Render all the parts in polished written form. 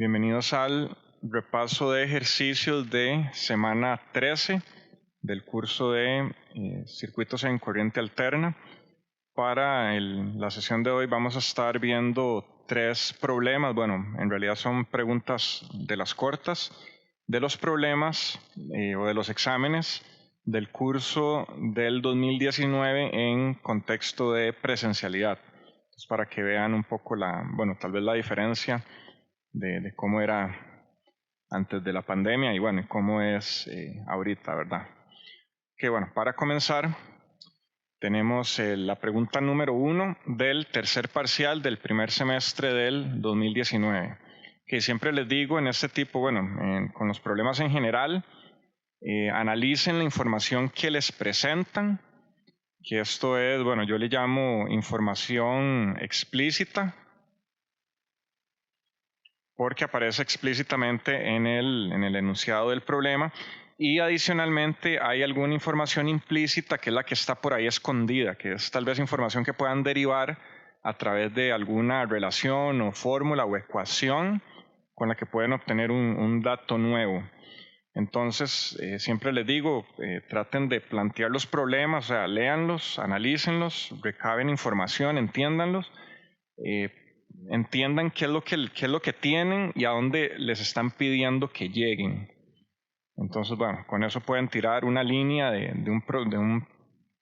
Bienvenidos al repaso de ejercicios de semana 13 del curso de circuitos en corriente alterna. Para la sesión de hoy vamos a estar viendo tres problemas. Bueno, en realidad son preguntas de las cortas de los problemas o de los exámenes del curso del 2019 en contexto de presencialidad. Entonces, para que vean un poco tal vez la diferencia de cómo era antes de la pandemia y bueno, cómo es ahorita, ¿verdad? Que bueno, para comenzar, tenemos la pregunta número 1 del tercer parcial del primer semestre del 2019. Que siempre les digo en este tipo, bueno, con los problemas en general, analicen la información que les presentan, que esto es, bueno, yo le llamo información explícita, porque aparece explícitamente en el enunciado del problema, y adicionalmente hay alguna información implícita que es la que está por ahí escondida, que es tal vez información que puedan derivar a través de alguna relación o fórmula o ecuación con la que pueden obtener un dato nuevo. Entonces, siempre les digo, traten de plantear los problemas, o sea, léanlos, analícenlos, recaben información, entiéndanlos, entiendan qué es lo que tienen y a dónde les están pidiendo que lleguen. Entonces, bueno, con eso pueden tirar una línea de un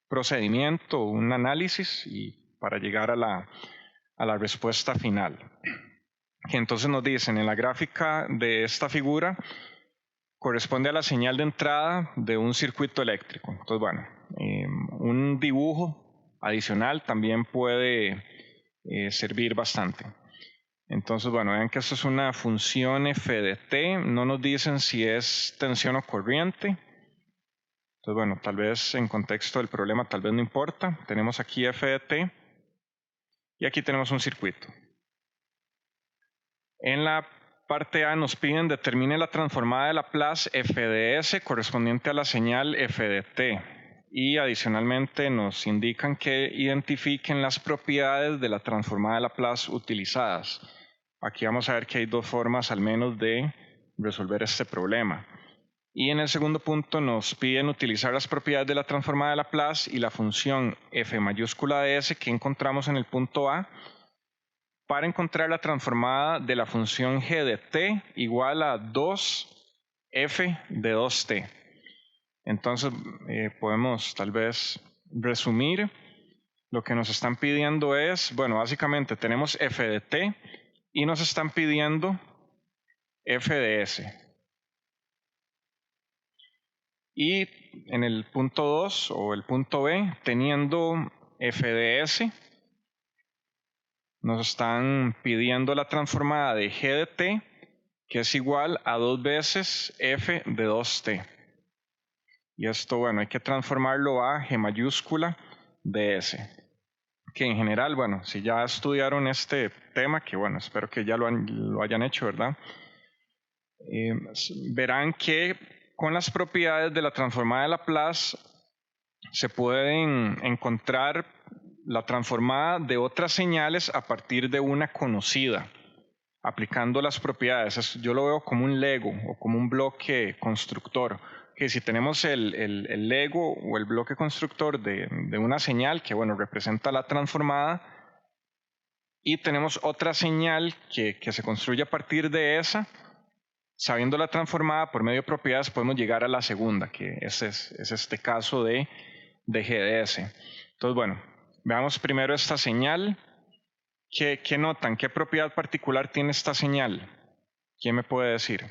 procedimiento, un análisis y para llegar a la respuesta final. Que entonces nos dicen, en la gráfica de esta figura corresponde a la señal de entrada de un circuito eléctrico. Entonces, bueno, un dibujo adicional también puede servir bastante. Entonces, bueno, vean que esto es una función f de t, no nos dicen si es tensión o corriente. Entonces, bueno, tal vez en contexto del problema tal vez no importa. Tenemos aquí f de t y aquí tenemos un circuito. En la parte A nos piden determine la transformada de Laplace f de s correspondiente a la señal f de t. Y adicionalmente nos indican que identifiquen las propiedades de la transformada de Laplace utilizadas. Aquí vamos a ver que hay dos formas al menos de resolver este problema. Y en el segundo punto nos piden utilizar las propiedades de la transformada de Laplace y la función f mayúscula de s que encontramos en el punto A para encontrar la transformada de la función g de t igual a 2f de 2t. Entonces podemos tal vez resumir. Lo que nos están pidiendo es, bueno, básicamente tenemos f de t y nos están pidiendo f de s. Y en el punto 2 o el punto B, teniendo f de s, nos están pidiendo la transformada de g de t, que es igual a 2 veces f de 2t. Y esto, bueno, hay que transformarlo a g mayúscula de s. Que en general, bueno, si ya estudiaron este tema, que bueno, espero que ya lo hayan hecho, ¿verdad? Verán que con las propiedades de la transformada de Laplace se pueden encontrar la transformada de otras señales a partir de una conocida, aplicando las propiedades. Yo lo veo como un Lego o como un bloque constructor, que si tenemos el Lego o el bloque constructor de una señal que bueno, representa la transformada, y tenemos otra señal que se construye a partir de esa, sabiendo la transformada por medio de propiedades podemos llegar a la segunda, que es este caso de GDS. Entonces, bueno, veamos primero esta señal. ¿Qué notan? ¿Qué propiedad particular tiene esta señal? ¿Quién me puede decir?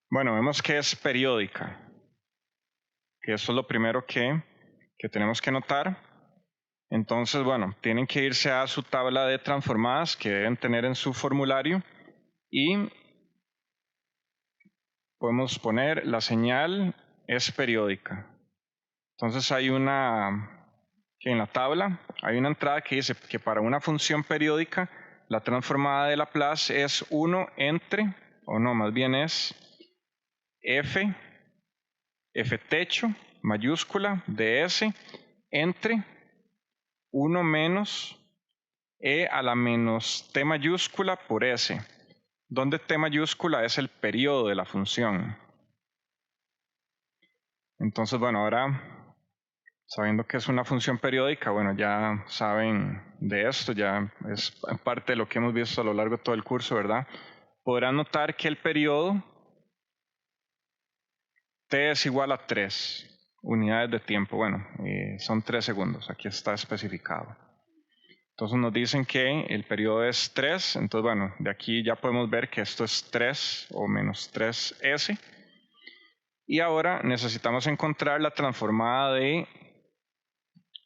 Bueno, vemos que es periódica, que eso es lo primero que tenemos que notar. Entonces, bueno, tienen que irse a su tabla de transformadas que deben tener en su formulario y podemos poner la señal es periódica. Entonces hay que en la tabla hay una entrada que dice que para una función periódica la transformada de Laplace es 1 entre, o no, más bien es f techo mayúscula de s entre 1 menos e a la menos t mayúscula por s, donde t mayúscula es el periodo de la función. Entonces, bueno, ahora, sabiendo que es una función periódica, bueno, ya saben de esto, ya es parte de lo que hemos visto a lo largo de todo el curso, ¿verdad? Podrán notar que el periodo t es igual a 3 unidades de tiempo. Bueno, son 3 segundos, aquí está especificado. Entonces nos dicen que el periodo es 3, entonces bueno, de aquí ya podemos ver que esto es 3 o menos 3s. Y ahora necesitamos encontrar la transformada de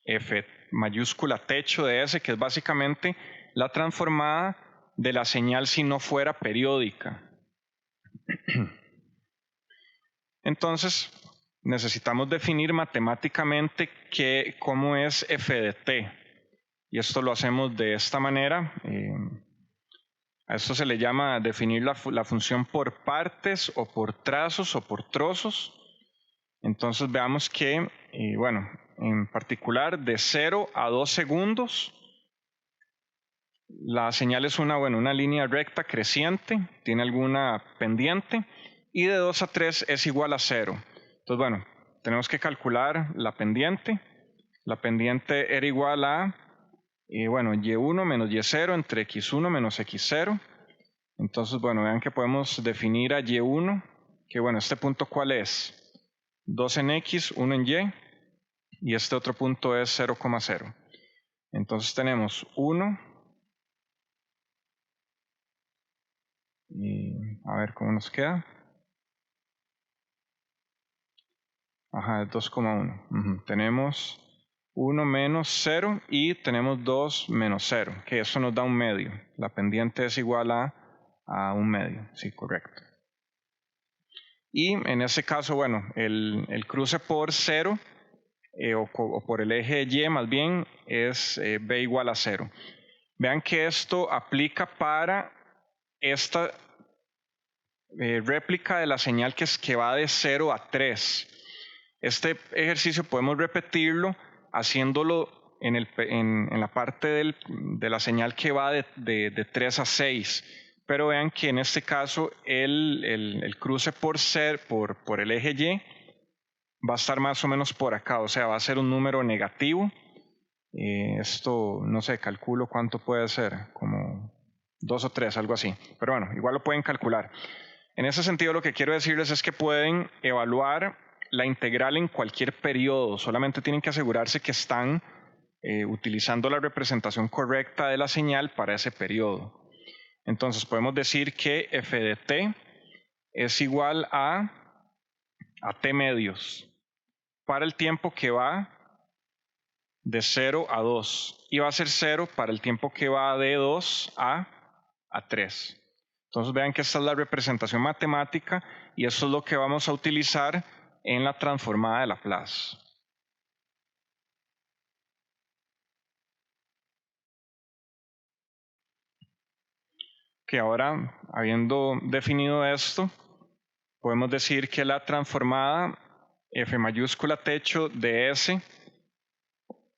f mayúscula techo de s, que es básicamente la transformada de la señal si no fuera periódica. Entonces, necesitamos definir matemáticamente cómo es f de t. Y esto lo hacemos de esta manera. A esto se le llama definir la función por partes o por trazos o por trozos. Entonces veamos que, bueno, en particular de 0 a 2 segundos, la señal es una línea recta creciente, tiene alguna pendiente, y de 2 a 3 es igual a 0. Entonces, bueno, tenemos que calcular la pendiente. La pendiente era igual a, y1 menos y0 entre x1 menos x0. Entonces, bueno, vean que podemos definir a y1, que bueno, este punto ¿cuál es? 2 en x, 1 en y, y este otro punto es 0,0. Entonces tenemos 1, y a ver cómo nos queda. Ajá, es 2,1. Tenemos 1 menos 0 y tenemos 2 menos 0, que eso nos da un medio. La pendiente es igual a un medio, sí, correcto. Y en ese caso, bueno, el cruce por 0 o por el eje Y más bien es b igual a 0. Vean que esto aplica para esta réplica de la señal que va de 0 a 3. Este ejercicio podemos repetirlo haciéndolo en la parte de la señal que va de 3 a 6. Pero vean que en este caso el cruce por el eje Y va a estar más o menos por acá, o sea, va a ser un número negativo. Esto, no sé, calculo cuánto puede ser, como 2 o 3, algo así. Pero bueno, igual lo pueden calcular. En ese sentido, lo que quiero decirles es que pueden evaluar la integral en cualquier periodo, solamente tienen que asegurarse que están utilizando la representación correcta de la señal para ese periodo. Entonces podemos decir que f de t es igual a t medios para el tiempo que va de 0 a 2 y va a ser 0 para el tiempo que va de 2 a 3. Entonces vean que esta es la representación matemática y eso es lo que vamos a utilizar en la transformada de Laplace. Que ahora, habiendo definido esto, podemos decir que la transformada f mayúscula techo de S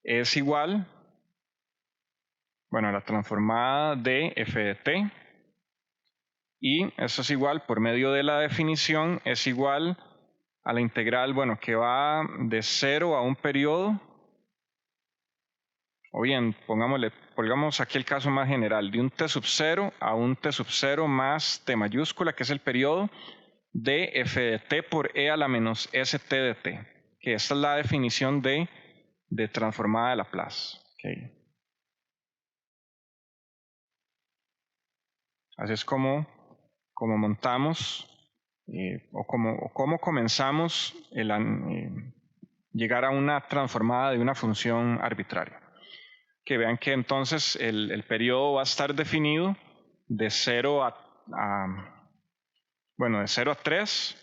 es igual, bueno, a la transformada de f de t, y eso es igual, por medio de la definición, es igual a la integral, bueno, que va de 0 a un periodo, o bien, pongamos aquí el caso más general, de un t sub 0 a un t sub 0 más t mayúscula, que es el periodo, de f de t por e a la menos st de t, que esta es la definición de transformada de Laplace. Okay. Así es como montamos o cómo comenzamos llegar a una transformada de una función arbitraria. Que vean que entonces el periodo va a estar definido de 0 de 0 a 3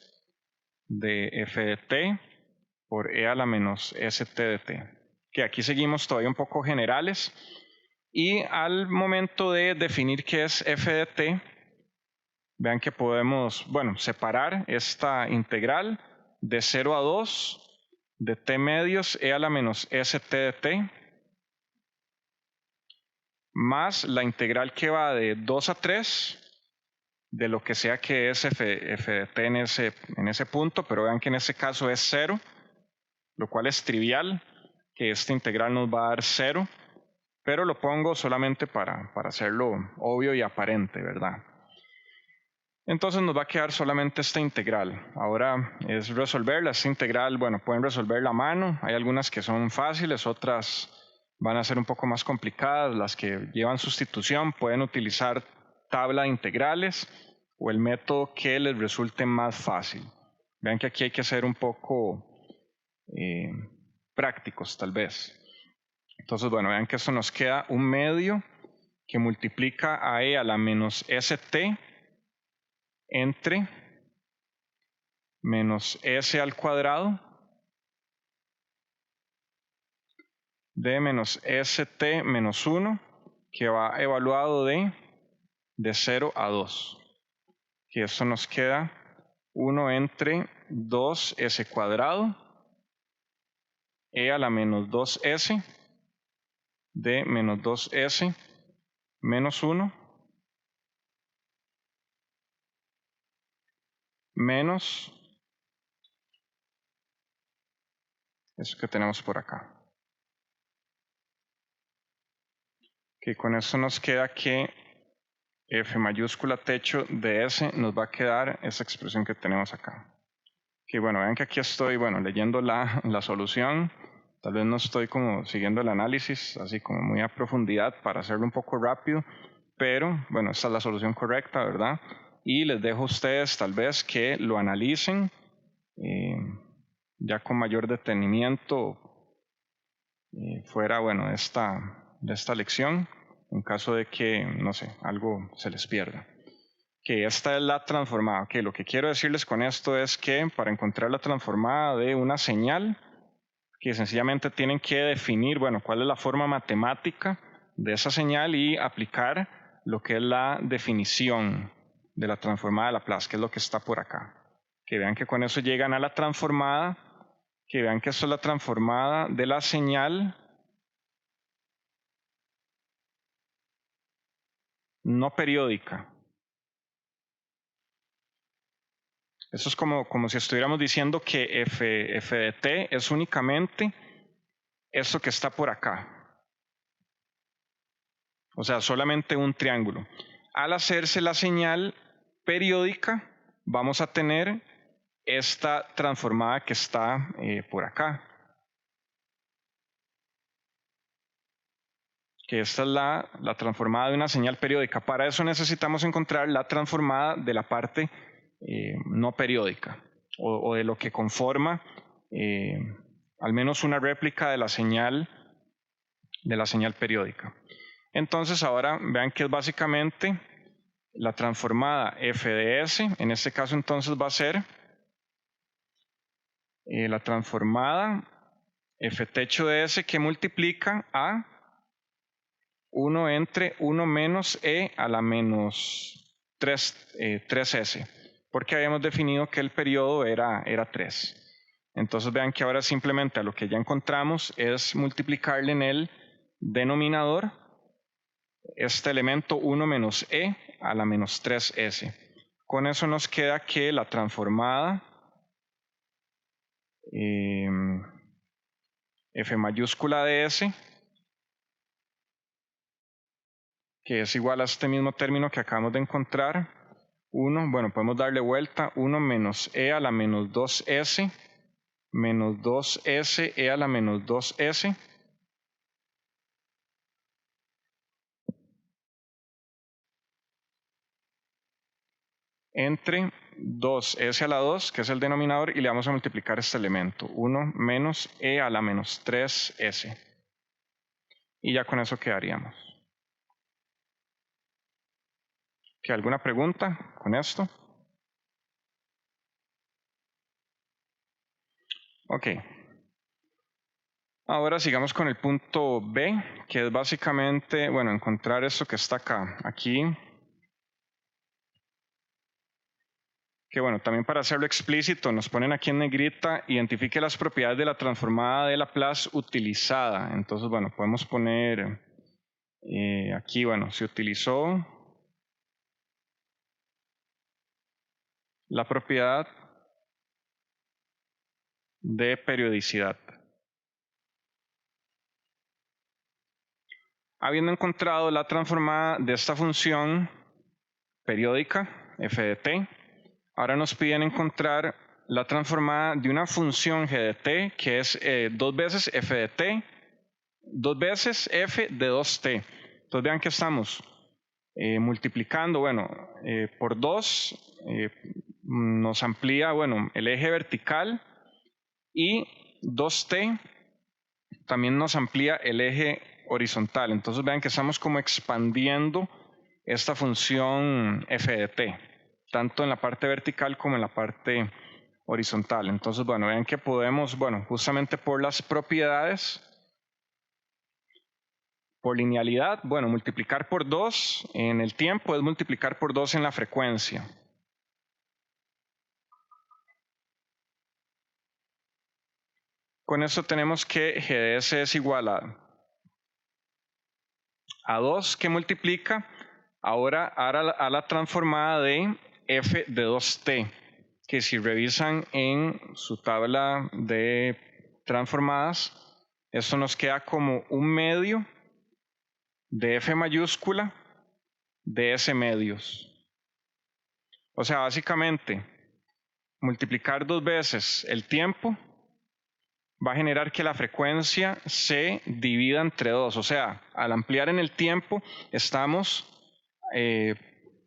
de f de t por e a la menos st de t. Que aquí seguimos todavía un poco generales. Y al momento de definir qué es f de t, vean que podemos, separar esta integral de 0 a 2 de t medios e a la menos st de t más la integral que va de 2 a 3 de lo que sea que es f de t en ese punto, pero vean que en este caso es 0, lo cual es trivial, que esta integral nos va a dar 0, pero lo pongo solamente para hacerlo obvio y aparente, ¿verdad? Entonces nos va a quedar solamente esta integral. Ahora es resolverla. Esta integral, bueno, pueden resolverla a mano. Hay algunas que son fáciles, otras van a ser un poco más complicadas. Las que llevan sustitución pueden utilizar tabla de integrales o el método que les resulte más fácil. Vean que aquí hay que ser un poco prácticos, tal vez. Entonces, bueno, vean que esto nos queda un medio que multiplica a e a la menos st entre menos s al cuadrado de menos st menos 1, que va evaluado de 0 a 2. Que esto nos queda 1 entre 2s cuadrado e a la menos 2s de menos 2s menos 1 menos eso que tenemos por acá. Que con eso nos queda que f mayúscula techo de s nos va a quedar esa expresión que tenemos acá. Que bueno, vean que aquí estoy, bueno, leyendo la solución. Tal vez no estoy como siguiendo el análisis así como muy a profundidad para hacerlo un poco rápido, pero bueno, esta es la solución correcta, ¿verdad? Y les dejo a ustedes tal vez que lo analicen ya con mayor detenimiento fuera, bueno, de esta lección, en caso de que, no sé, algo se les pierda. Que esta es la transformada. Que lo que quiero decirles con esto es que para encontrar la transformada de una señal, que sencillamente tienen que definir, bueno, cuál es la forma matemática de esa señal y aplicar lo que es la definición de la transformada de Laplace, que es lo que está por acá. Que vean que con eso llegan a la transformada, que vean que esto es la transformada de la señal no periódica. Eso es como si estuviéramos diciendo que f de t es únicamente esto que está por acá. O sea, solamente un triángulo. Al hacerse la señal periódica, vamos a tener esta transformada que está por acá. Que esta es la transformada de una señal periódica. Para eso necesitamos encontrar la transformada de la parte no periódica o de lo que conforma al menos una réplica de la señal periódica. Entonces ahora vean que es básicamente la transformada f de s. En este caso entonces va a ser la transformada f techo de s que multiplica a 1 entre 1 menos e a la menos 3s, porque habíamos definido que el periodo era 3. Entonces vean que ahora simplemente a lo que ya encontramos es multiplicarle en el denominador este elemento 1 menos e a la menos 3s. Con eso nos queda que la transformada f mayúscula de s, que es igual a este mismo término que acabamos de encontrar, 1, bueno, podemos darle vuelta, 1 menos e a la menos 2s, menos 2s e a la menos 2s, entre 2s a la 2, que es el denominador, y le vamos a multiplicar este elemento, 1 menos e a la menos 3s. Y ya con eso quedaríamos. ¿Qué, alguna pregunta con esto? Ok. Ahora sigamos con el punto B, que es básicamente, bueno, encontrar esto que está acá. Aquí, que bueno, también para hacerlo explícito, nos ponen aquí en negrita, identifique las propiedades de la transformada de Laplace utilizada. Entonces, bueno, podemos poner Aquí, bueno, se utilizó la propiedad de periodicidad. Habiendo encontrado la transformada de esta función periódica, f de t, ahora nos piden encontrar la transformada de una función g de t, que es 2 veces f de t, 2 veces f de 2t. Entonces vean que estamos multiplicando, bueno, por 2 nos amplía, bueno, el eje vertical, y 2t también nos amplía el eje horizontal. Entonces vean que estamos como expandiendo esta función f de t, tanto en la parte vertical como en la parte horizontal. Entonces, bueno, vean que podemos, bueno, justamente por las propiedades, por linealidad, bueno, multiplicar por 2 en el tiempo es multiplicar por 2 en la frecuencia. Con esto tenemos que g de s es igual a 2 que multiplica ahora a la transformada de f de 2t, que si revisan en su tabla de transformadas, esto nos queda como 1/2 de f mayúscula de s medios. O sea, básicamente, multiplicar 2 veces el tiempo va a generar que la frecuencia se divida entre 2. O sea, al ampliar en el tiempo, estamos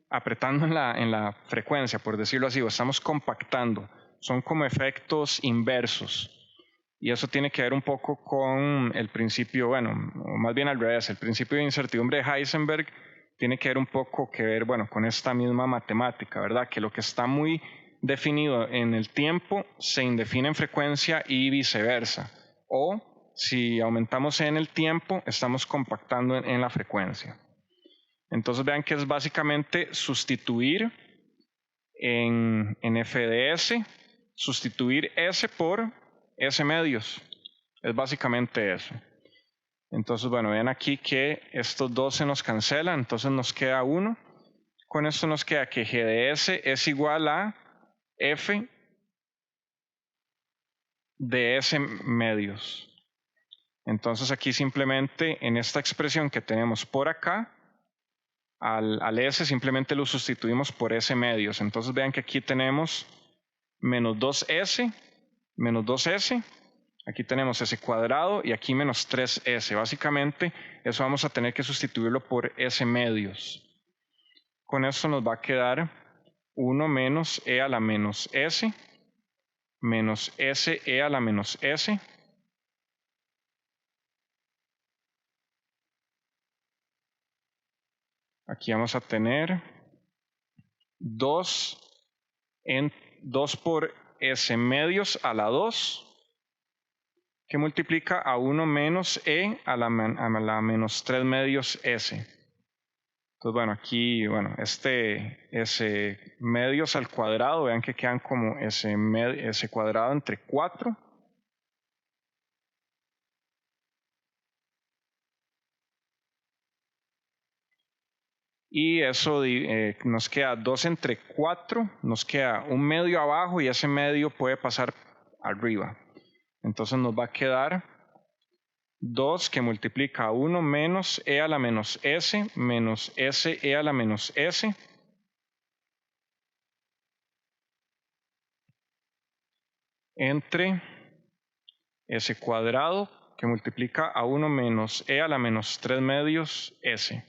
apretando en la frecuencia, por decirlo así, o estamos compactando. Son como efectos inversos. Y eso tiene que ver un poco con el principio, bueno, o más bien al revés, el principio de incertidumbre de Heisenberg tiene que ver un poco bueno, con esta misma matemática, ¿verdad? Que lo que está muy definido en el tiempo se indefine en frecuencia y viceversa. O si aumentamos en el tiempo, estamos compactando en la frecuencia. Entonces vean que es básicamente sustituir en f de s, sustituir s por s medios. Es básicamente eso. Entonces, bueno, vean aquí que estos dos se nos cancelan, entonces nos queda 1. Con esto nos queda que g de s es igual a f de s medios. Entonces aquí simplemente en esta expresión que tenemos por acá, al s simplemente lo sustituimos por s medios. Entonces vean que aquí tenemos menos 2s, menos 2s, aquí tenemos s cuadrado y aquí menos 3s. Básicamente eso vamos a tener que sustituirlo por s medios. Con esto nos va a quedar 1 menos e a la menos s, menos s e a la menos s, aquí vamos a tener 2 por s medios a la 2, que multiplica a 1 menos e a la menos 3 medios s. Entonces, bueno, aquí, bueno, s medios al cuadrado, vean que quedan como s cuadrado entre 4. Y eso nos queda 2 entre 4, nos queda un medio abajo y ese medio puede pasar arriba. Entonces nos va a quedar 2 que multiplica a 1 menos e a la menos s, menos s e a la menos s. Entre s cuadrado que multiplica a 1 menos e a la menos 3 medios s.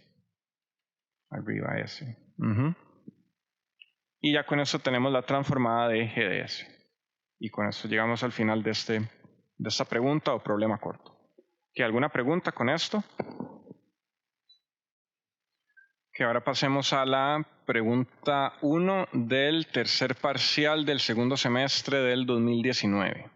Arriba s. Y ya con eso tenemos la transformada de g de s. Y con eso llegamos al final de esta pregunta o problema corto. ¿Qué, alguna pregunta con esto? Que ahora pasemos a la pregunta 1 del tercer parcial del segundo semestre del 2019.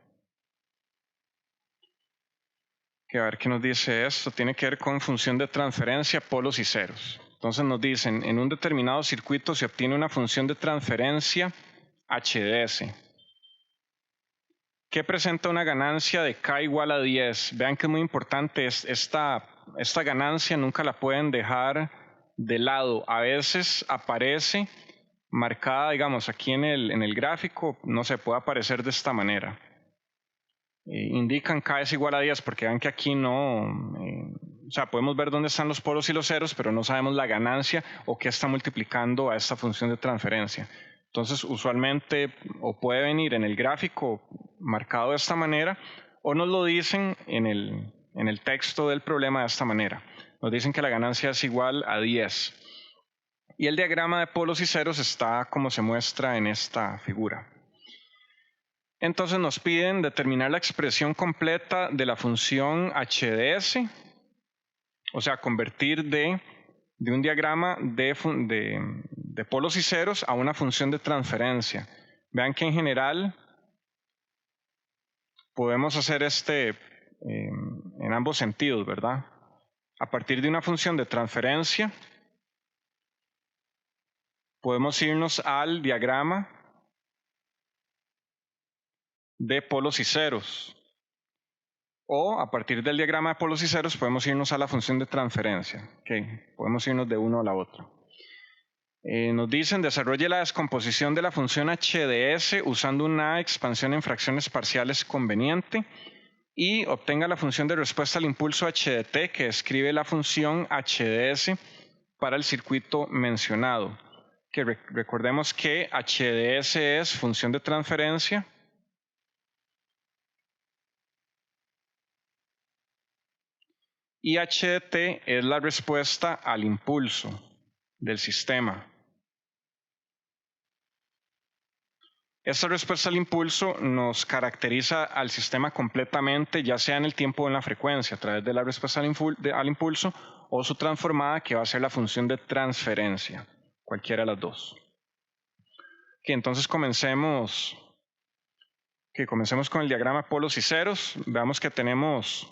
Que a ver qué nos dice esto. Tiene que ver con función de transferencia, polos y ceros. Entonces nos dicen, en un determinado circuito se obtiene una función de transferencia h de s, que presenta una ganancia de k igual a 10. Vean que es muy importante esta esta ganancia nunca la pueden dejar de lado. A veces aparece marcada, digamos, aquí en el gráfico, no se puede aparecer de esta manera. Indican K es igual a 10 porque ven que aquí no, o sea, podemos ver dónde están los polos y los ceros, pero no sabemos la ganancia o qué está multiplicando a esta función de transferencia. Entonces, usualmente o puede venir en el gráfico marcado de esta manera o nos lo dicen en el texto del problema de esta manera. Nos dicen que la ganancia es igual a 10. Y el diagrama de polos y ceros está como se muestra en esta figura. Entonces nos piden determinar la expresión completa de la función h de s, o sea, convertir de un diagrama de polos y ceros a una función de transferencia. Vean que en general podemos hacer en ambos sentidos, ¿verdad? A partir de una función de transferencia, podemos irnos al diagrama de polos y ceros. O a partir del diagrama de polos y ceros podemos irnos a la función de transferencia. Okay. Podemos irnos de uno a la otra. Nos dicen, desarrolle la descomposición de la función h de s usando una expansión en fracciones parciales conveniente y obtenga la función de respuesta al impulso h de t que describe la función h de s para el circuito mencionado. Que recordemos que h de s es función de transferencia y h de t es la respuesta al impulso del sistema. Esta respuesta al impulso nos caracteriza al sistema completamente, ya sea en el tiempo o en la frecuencia, a través de la respuesta al impulso o su transformada, que va a ser la función de transferencia, cualquiera de las dos. Entonces comencemos con el diagrama de polos y ceros. Veamos que tenemos,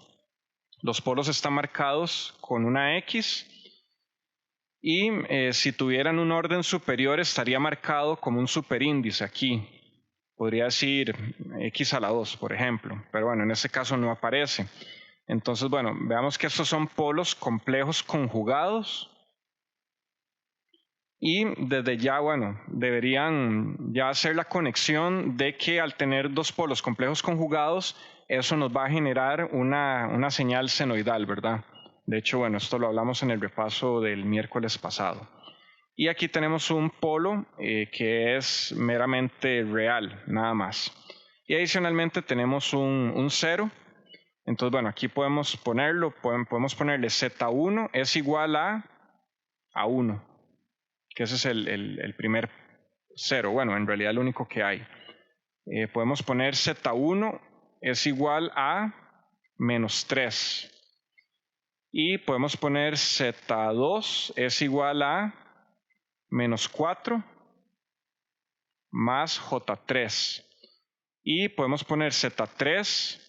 los polos están marcados con una X y si tuvieran un orden superior estaría marcado como un superíndice aquí. Podría decir x a la 2, por ejemplo, pero bueno, en este caso no aparece. Entonces, bueno, veamos que estos son polos complejos conjugados y desde ya, bueno, deberían ya hacer la conexión de que al tener dos polos complejos conjugados, eso nos va a generar una señal senoidal, ¿verdad? De hecho, bueno, esto lo hablamos en el repaso del miércoles pasado. Y aquí tenemos un polo que es meramente real, nada más. Y adicionalmente tenemos un cero. Entonces, bueno, aquí podemos ponerlo, podemos ponerle Z1 es igual a 1, que ese es el primer cero. Bueno, en realidad el único que hay. Podemos poner Z1 es igual a menos 3. Y podemos poner Z2 es igual a menos 4 más J3. Y podemos poner Z3,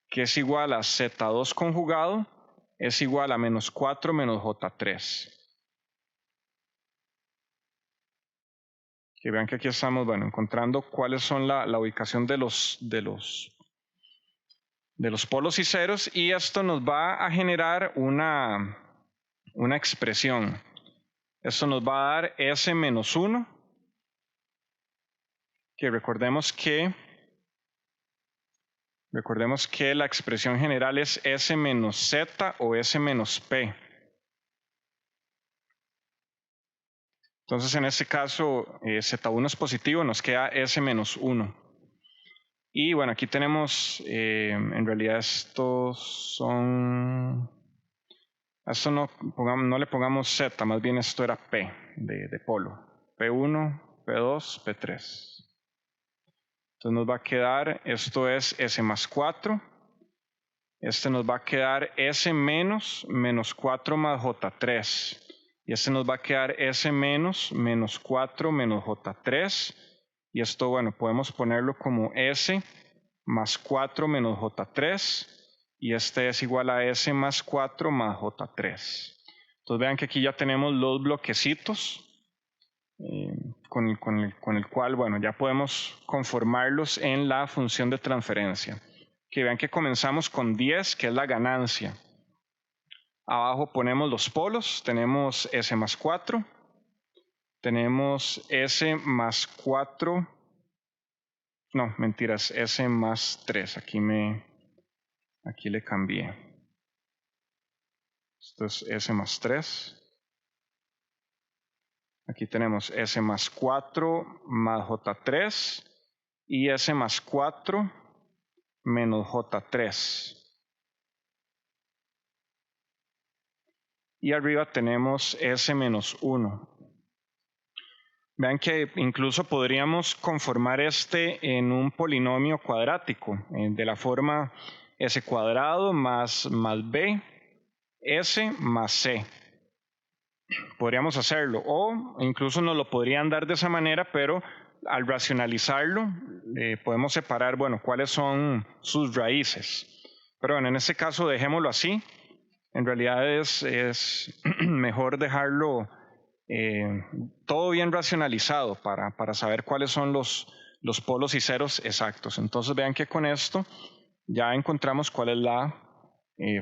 que es igual a Z2 conjugado, es igual a menos 4 menos J3. Que vean que aquí estamos, bueno, encontrando cuáles son la ubicación de los polos y ceros, y esto nos va a generar una expresión. Esto nos va a dar S menos 1, que recordemos que la expresión general es S menos Z o S menos P. Entonces, en este caso, Z1 es positivo, nos queda S menos 1. Y bueno, aquí tenemos, en realidad estos son, esto no le pongamos Z, más bien esto era P de polo. P1, P2, P3. Entonces nos va a quedar, esto es S más 4. Este nos va a quedar S menos 4 más J3. Y este nos va a quedar S menos 4 menos J3. Y esto, bueno, podemos ponerlo como S más 4 menos J3. Y este es igual a S más 4 más J3. Entonces vean que aquí ya tenemos los bloquecitos con el cual, bueno, ya podemos conformarlos en la función de transferencia. Que vean que comenzamos con 10, que es la ganancia. Abajo ponemos los polos, tenemos S más 4, tenemos S más 4, no, mentiras, S más 3, aquí le cambié. Esto es S más 3. Aquí tenemos S más 4 más J3 y S más 4 menos J3. Y arriba tenemos S menos 1. Vean que incluso podríamos conformar este en un polinomio cuadrático, de la forma S cuadrado más B, S más C. Podríamos hacerlo, o incluso nos lo podrían dar de esa manera, pero al racionalizarlo podemos separar, bueno, cuáles son sus raíces. Pero bueno, en este caso dejémoslo así. En realidad es mejor dejarlo todo bien racionalizado para saber cuáles son los polos y ceros exactos. Entonces vean que con esto ya encontramos cuál es la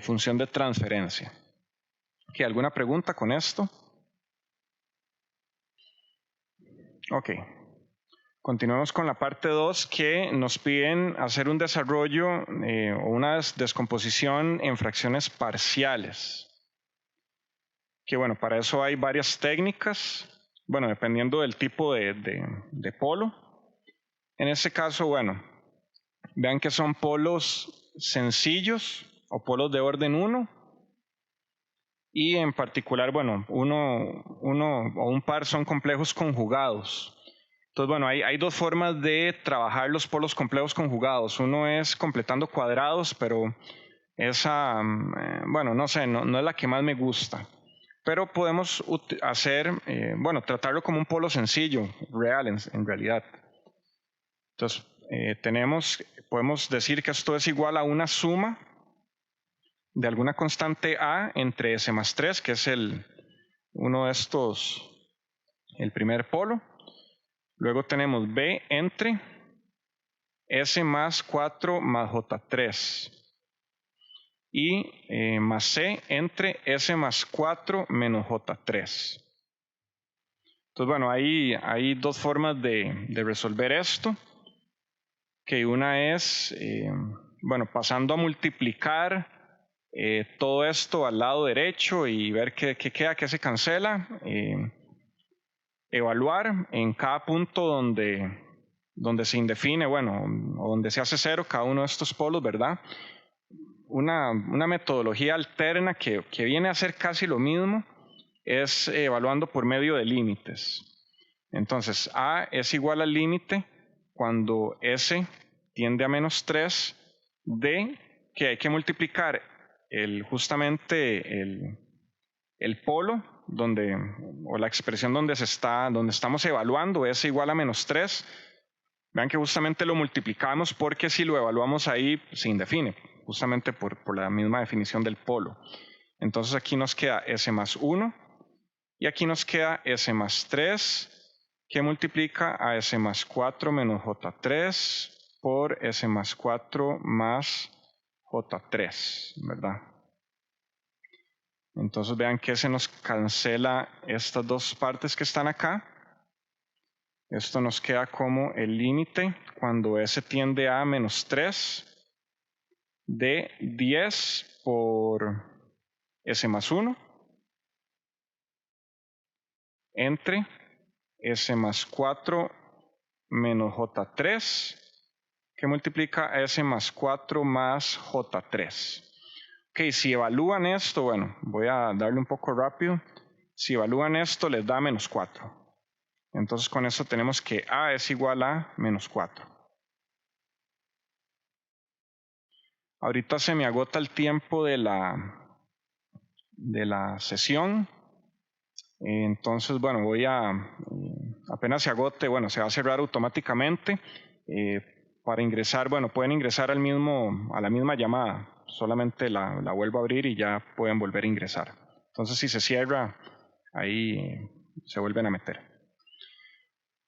función de transferencia. ¿Alguna pregunta con esto? Ok. Continuemos con la parte 2, que nos piden hacer un desarrollo o una descomposición en fracciones parciales. Que bueno, para eso hay varias técnicas, bueno, dependiendo del tipo de polo. En este caso, bueno, vean que son polos sencillos o polos de orden 1. Y en particular, bueno, uno o un par son complejos conjugados. Entonces, bueno, hay dos formas de trabajar los polos complejos conjugados. Uno es completando cuadrados, pero esa, bueno, no sé, no es la que más me gusta. Pero podemos hacer, bueno, tratarlo como un polo sencillo, real en realidad. Entonces, podemos decir que esto es igual a una suma de alguna constante A entre S más 3, que es uno de estos, el primer polo. Luego tenemos B entre S más 4 más J3. Y más C entre S más 4 menos J3. Entonces, bueno, hay dos formas de resolver esto. Que una es, bueno, pasando a multiplicar todo esto al lado derecho y ver qué queda, qué se cancela. Evaluar en cada punto donde se indefine, bueno, o donde se hace cero cada uno de estos polos, ¿verdad? Una metodología alterna que viene a hacer casi lo mismo es evaluando por medio de límites. Entonces, A es igual al límite cuando S tiende a menos 3 de que hay que multiplicar justamente el polo o la expresión donde estamos evaluando, S igual a menos 3. Vean que justamente lo multiplicamos porque si lo evaluamos ahí se indefine, justamente por la misma definición del polo. Entonces aquí nos queda S más 1 y aquí nos queda S más 3 que multiplica a S más 4 menos J3 por S más 4 más J3, ¿verdad? Entonces vean que se nos cancela estas dos partes que están acá. Esto nos queda como el límite cuando S tiende a menos 3 de 10 por S más 1 entre S más 4 menos J3 que multiplica a S más 4 más J3. Ok, si evalúan esto, bueno, voy a darle un poco rápido. Si evalúan esto, les da menos 4. Entonces con eso tenemos que A es igual a menos 4. Ahorita se me agota el tiempo de la sesión. Entonces, bueno, apenas se agote, bueno, se va a cerrar automáticamente. Para ingresar, bueno, pueden ingresar a la misma llamada. Solamente la vuelvo a abrir y ya pueden volver a ingresar. Entonces, si se cierra, ahí se vuelven a meter.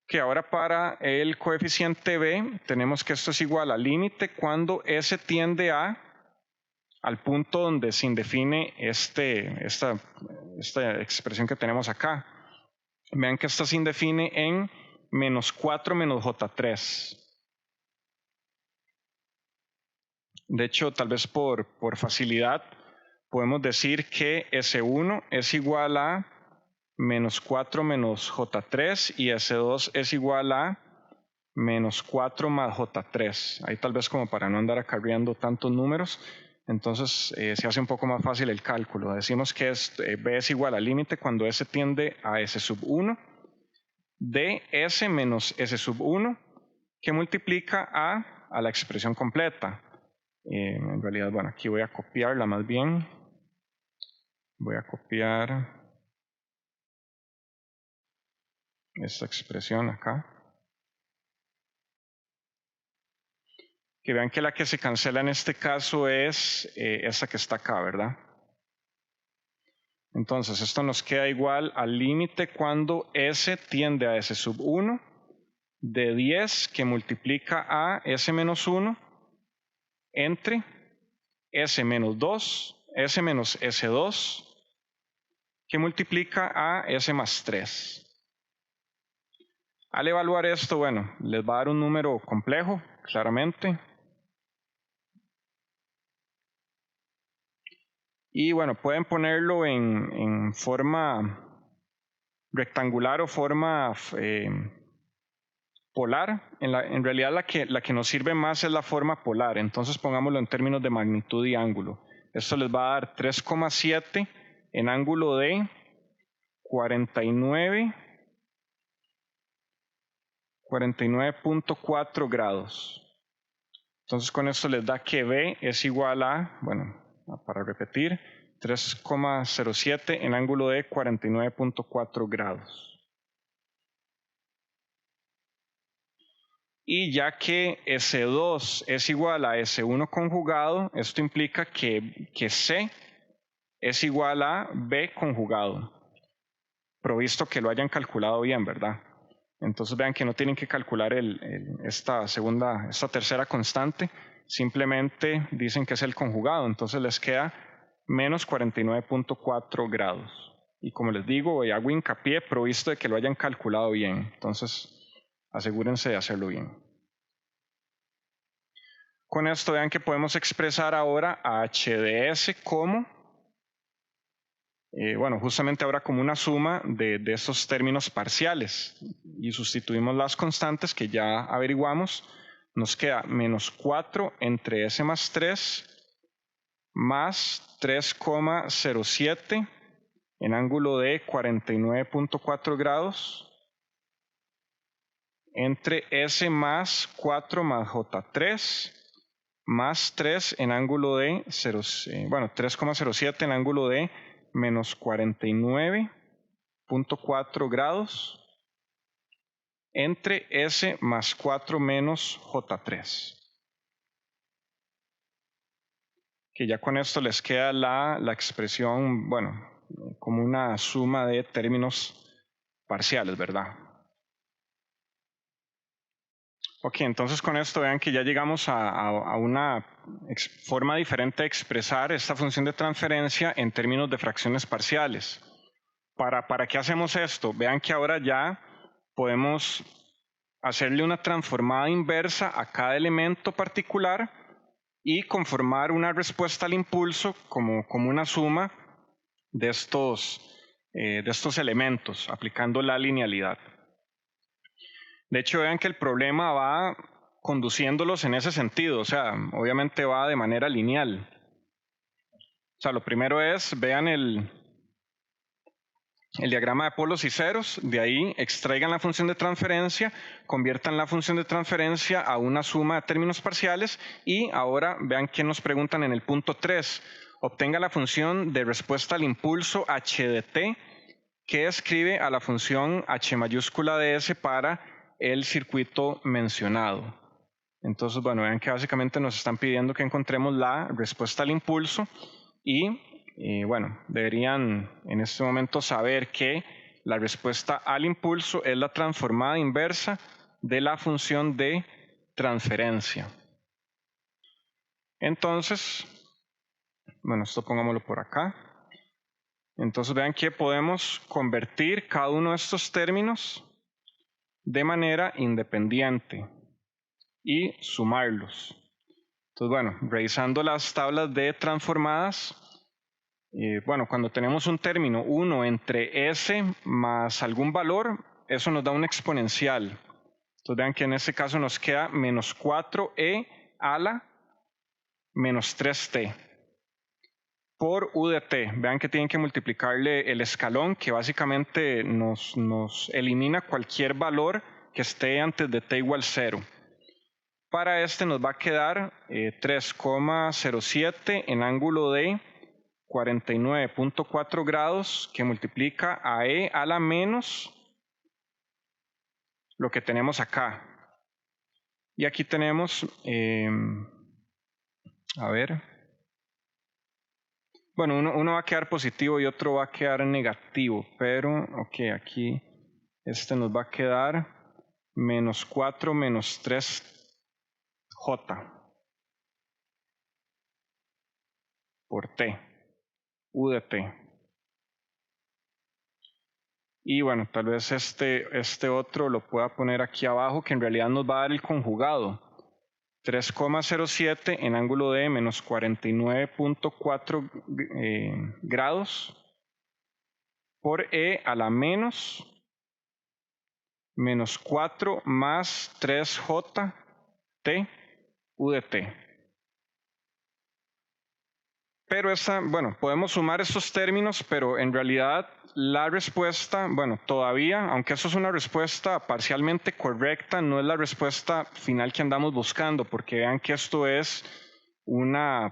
Que ahora para el coeficiente B tenemos que esto es igual al límite cuando S tiende a al punto donde se indefine esta expresión que tenemos acá. Vean que esta se indefine en menos 4 menos J3. De hecho, tal vez por facilidad, podemos decir que S1 es igual a menos 4 menos J3 y S2 es igual a menos 4 más J3. Ahí tal vez como para no andar acarreando tantos números, entonces se hace un poco más fácil el cálculo. Decimos que B es igual al límite cuando S tiende a S sub 1 de S menos S sub 1 que multiplica a la expresión completa. En realidad, bueno, aquí voy a copiarla más bien. Voy a copiar esta expresión acá. Que vean que la que se cancela en este caso es esta que está acá, ¿verdad? Entonces, esto nos queda igual al límite cuando S tiende a S sub 1 de 10 que multiplica a S menos 1 entre S menos 2, S menos S2 que multiplica a S más 3. Al evaluar esto, bueno, les va a dar un número complejo, claramente. Y bueno, pueden ponerlo en forma rectangular o forma polar. En realidad la que nos sirve más es la forma polar, entonces pongámoslo en términos de magnitud y ángulo. Esto les va a dar 3,7 en ángulo de 49.4 grados. Entonces con esto les da que B es igual a, bueno, para repetir, 3,07 en ángulo de 49.4 grados. Y ya que S2 es igual a S1 conjugado, esto implica que C es igual a B conjugado, provisto que lo hayan calculado bien, ¿verdad? Entonces vean que no tienen que calcular esta tercera constante, simplemente dicen que es el conjugado, entonces les queda menos 49.4 grados. Y como les digo, hago hincapié provisto de que lo hayan calculado bien, entonces asegúrense de hacerlo bien. Con esto vean que podemos expresar ahora a h de s como, bueno, justamente ahora como una suma de estos términos parciales. Y sustituimos las constantes que ya averiguamos. Nos queda menos 4 entre s más 3 más 3,07 en ángulo de 49.4 grados entre s más 4 más j3 más 3 en ángulo de 3,07 en ángulo de menos 49.4 grados entre S más 4 menos J3. Que ya con esto les queda la expresión, bueno, como una suma de términos parciales, ¿verdad? Ok, entonces con esto vean que ya llegamos a una forma diferente de expresar esta función de transferencia en términos de fracciones parciales. ¿Para qué hacemos esto? Vean que ahora ya podemos hacerle una transformada inversa a cada elemento particular y conformar una respuesta al impulso como una suma de estos elementos, aplicando la linealidad. De hecho, vean que el problema va conduciéndolos en ese sentido, o sea, obviamente va de manera lineal. O sea, lo primero es, vean el diagrama de polos y ceros, de ahí extraigan la función de transferencia, conviertan la función de transferencia a una suma de términos parciales y ahora vean que nos preguntan en el punto 3, obtenga la función de respuesta al impulso h de t que escribe a la función h mayúscula de s para el circuito mencionado. Entonces, bueno, vean que básicamente nos están pidiendo que encontremos la respuesta al impulso y bueno, deberían en este momento saber que la respuesta al impulso es la transformada inversa de la función de transferencia. Entonces, bueno, esto pongámoslo por acá. Entonces vean que podemos convertir cada uno de estos términos de manera independiente y sumarlos. Entonces, bueno, revisando las tablas de transformadas, bueno, cuando tenemos un término 1 entre s más algún valor, eso nos da un exponencial. Entonces vean que en este caso nos queda menos 4e a la menos 3t por u de t. Vean que tienen que multiplicarle el escalón, que básicamente nos elimina cualquier valor que esté antes de t igual 0. Para este nos va a quedar 3,07 en ángulo de 49.4 grados, que multiplica a e a la menos lo que tenemos acá. Y aquí tenemos, a ver, bueno, uno va a quedar positivo y otro va a quedar negativo, pero, ok, aquí este nos va a quedar menos 4 menos 3j por t, u de t. Y bueno, tal vez este otro lo pueda poner aquí abajo, que en realidad nos va a dar el conjugado. 3,07 en ángulo de menos 49.4 grados por e a la menos 4 más 3j t u de t. Pero bueno, podemos sumar estos términos, pero en realidad la respuesta, bueno, todavía, aunque eso es una respuesta parcialmente correcta, no es la respuesta final que andamos buscando, porque vean que esto es una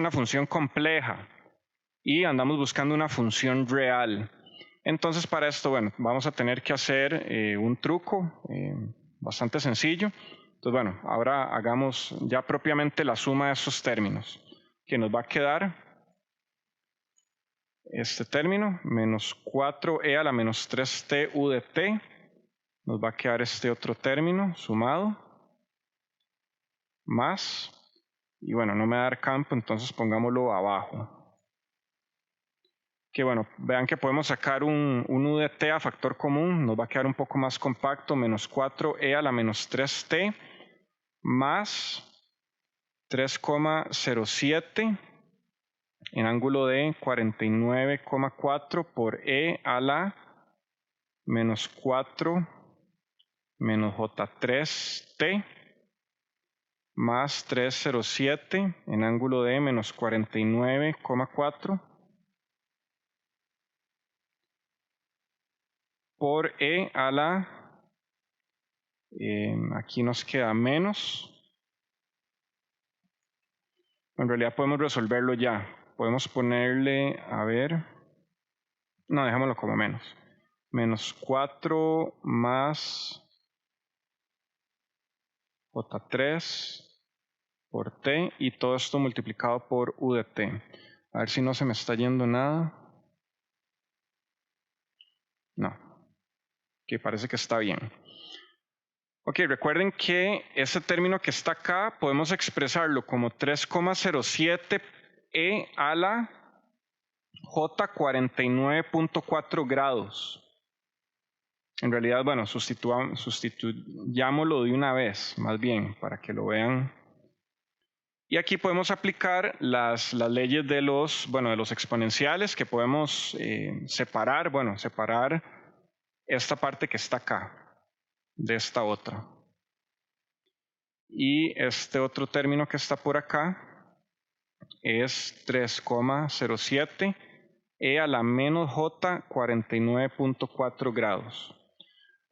función compleja y andamos buscando una función real. Entonces, para esto, bueno, vamos a tener que hacer un truco bastante sencillo. Entonces, bueno, ahora hagamos ya propiamente la suma de estos términos, que nos va a quedar este término, menos 4e a la menos 3t u de t, nos va a quedar este otro término sumado, más, y bueno, no me va a dar campo, entonces pongámoslo abajo. Que bueno, vean que podemos sacar un u de t a factor común, nos va a quedar un poco más compacto, menos 4e a la menos 3t, más 3,07 en ángulo de 49,4 por e a la menos 4 menos j3t más 307 en ángulo de menos 49,4 por e a la, aquí nos queda menos. En realidad podemos resolverlo ya. Podemos ponerle, a ver, no, dejémoslo como menos. Menos 4 más j3 por t y todo esto multiplicado por u de t. A ver si no se me está yendo nada. No, que parece que está bien. Ok, recuerden que ese término que está acá podemos expresarlo como 3,07 e a la j 49.4 grados. En realidad, bueno, sustituyámoslo de una vez, más bien, para que lo vean. Y aquí podemos aplicar las leyes de los exponenciales, que podemos separar esta parte que está acá de esta otra. Y este otro término que está por acá es 3,07 e a la menos j 49.4 grados.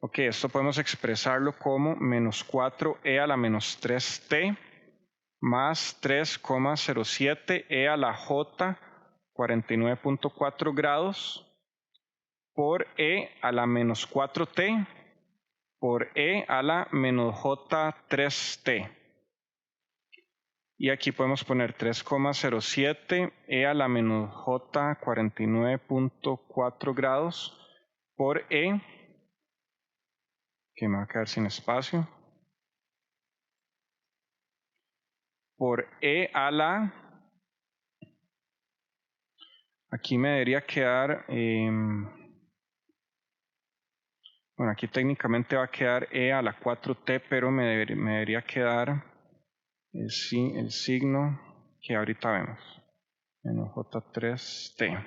Ok, esto podemos expresarlo como menos 4e a la menos 3t más 3,07 e a la j 49.4 grados por e a la menos 4t por e a la menos j3t. Y aquí podemos poner 3,07 e a la menos j 49.4 grados por e, que me va a quedar sin espacio, por e a la aquí me debería quedar, bueno, aquí técnicamente va a quedar e a la 4t, pero me debería quedar el signo que ahorita vemos, menos j3t.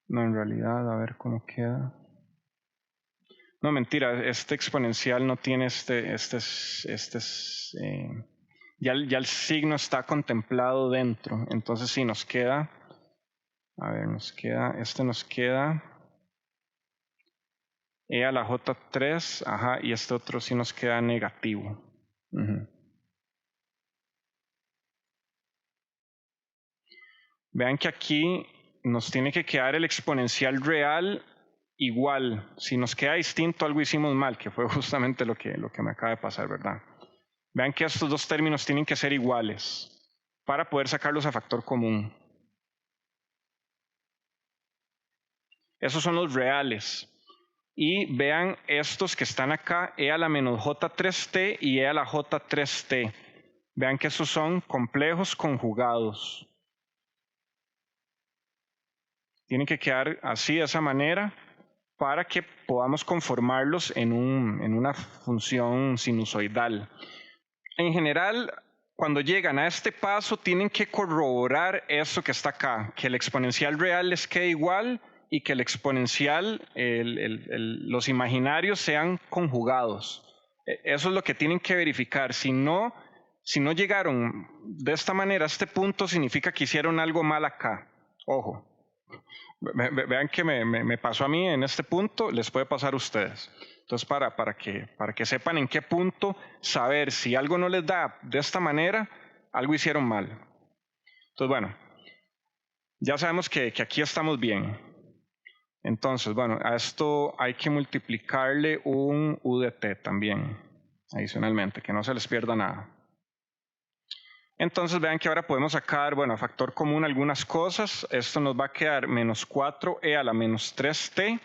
No, en realidad, a ver cómo queda. No, mentira, este exponencial no tiene ya el signo está contemplado dentro. Entonces sí nos queda, a ver, nos queda e a la j3, ajá, y este otro sí nos queda negativo. Vean que aquí nos tiene que quedar el exponencial real igual. Si nos queda distinto, algo hicimos mal, que fue justamente lo que me acaba de pasar, ¿verdad? Vean que estos dos términos tienen que ser iguales para poder sacarlos a factor común. Esos son los reales. Y vean estos que están acá, e a la menos j3t y e a la j3t. Vean que estos son complejos conjugados. Tienen que quedar así, de esa manera, para que podamos conformarlos en una función sinusoidal. En general, cuando llegan a este paso, tienen que corroborar esto que está acá, que el exponencial real les quede igual y que el exponencial, los imaginarios sean conjugados. Eso es lo que tienen que verificar. Si no llegaron de esta manera a este punto, significa que hicieron algo mal acá. Ojo. Vean que me pasó a mí en este punto, les puede pasar a ustedes. Entonces, para que sepan en qué punto saber si algo no les da de esta manera, algo hicieron mal. Entonces, bueno, ya sabemos que aquí estamos bien. Entonces, bueno, a esto hay que multiplicarle un u de t también, adicionalmente, que no se les pierda nada. Entonces vean que ahora podemos sacar, bueno, a factor común algunas cosas. Esto nos va a quedar menos 4e a la menos 3t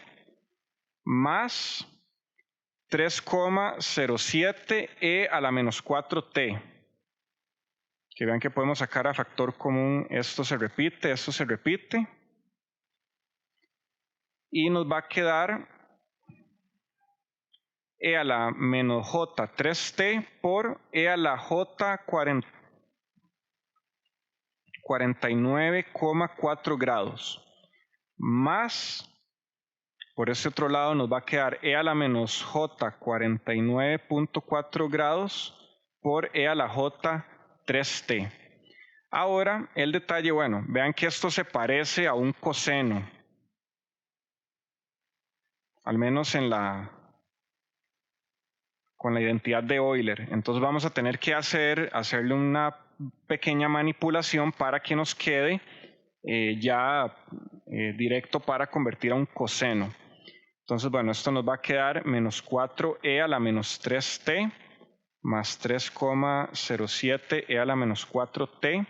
más 3,07e a la menos 4t. Que vean que podemos sacar a factor común, esto se repite. Y nos va a quedar e a la menos j3t por e a la j49,4 grados. Más, por este otro lado nos va a quedar e a la menos j 49,4 grados por e a la j 3t. Ahora el detalle, bueno, vean que esto se parece a un coseno, al menos con la identidad de Euler. Entonces vamos a tener que hacerle una pequeña manipulación para que nos quede directo para convertir a un coseno. Entonces, bueno, esto nos va a quedar menos 4e a la menos 3t más 3,07e a la menos 4t,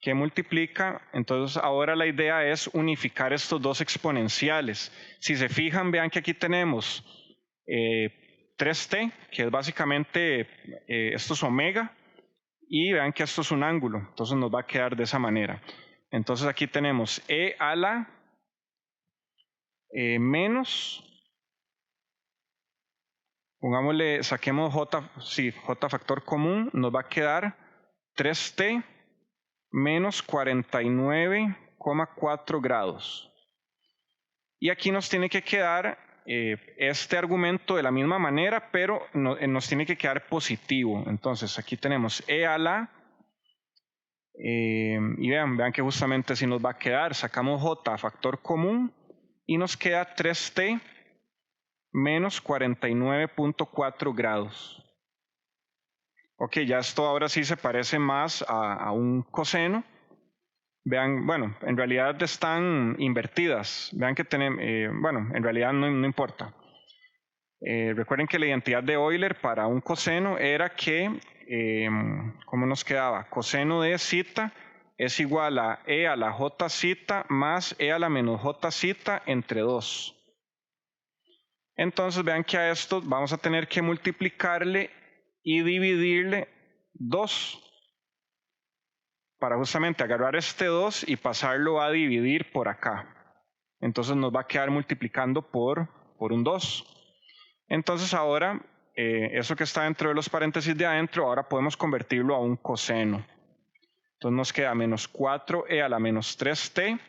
que multiplica. Entonces, ahora la idea es unificar estos dos exponenciales. Si se fijan, vean que aquí tenemos 3t, que es básicamente, esto es omega, y vean que esto es un ángulo. Entonces, nos va a quedar de esa manera. Entonces, aquí tenemos e a la menos, pongámosle, saquemos j factor común, nos va a quedar 3t menos 49,4 grados. Y aquí nos tiene que quedar este argumento de la misma manera, pero nos tiene que quedar positivo. Entonces, aquí tenemos e a la, y vean que justamente así nos va a quedar, sacamos j factor común, y nos queda 3t menos 49,4 grados. Ok, ya esto ahora sí se parece más a un coseno. Vean, bueno, en realidad están invertidas. Vean que tenemos, bueno, en realidad no importa. Recuerden que la identidad de Euler para un coseno era que, ¿cómo nos quedaba? Coseno de zeta es igual a e a la j zeta más e a la menos j zeta entre 2. Entonces vean que a esto vamos a tener que multiplicarle y dividirle 2 para justamente agarrar este 2 y pasarlo a dividir por acá. Entonces nos va a quedar multiplicando por un 2. Entonces ahora, eso que está dentro de los paréntesis de adentro, ahora podemos convertirlo a un coseno. Entonces nos queda menos 4e a la menos 3t